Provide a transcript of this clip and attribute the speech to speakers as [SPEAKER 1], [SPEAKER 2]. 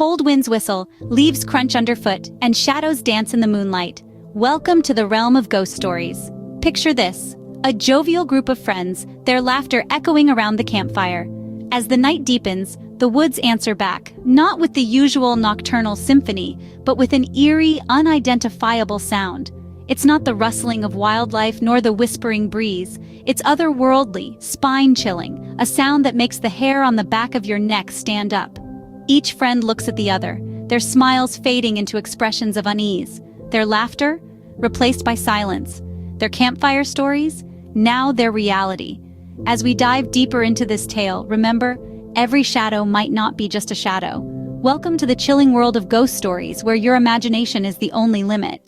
[SPEAKER 1] Cold winds whistle, leaves crunch underfoot, and shadows dance in the moonlight. Welcome to the realm of ghost stories. Picture this: a jovial group of friends, their laughter echoing around the campfire. As the night deepens, the woods answer back, not with the usual nocturnal symphony, but with an eerie, unidentifiable sound. It's not the rustling of wildlife nor the whispering breeze. It's otherworldly, spine-chilling, a sound that makes the hair on the back of your neck stand up. Each friend looks at the other, their smiles fading into expressions of unease, their laughter replaced by silence, their campfire stories now their reality. As we dive deeper into this tale, remember, every shadow might not be just a shadow. Welcome to the chilling world of ghost stories, where your imagination is the only limit.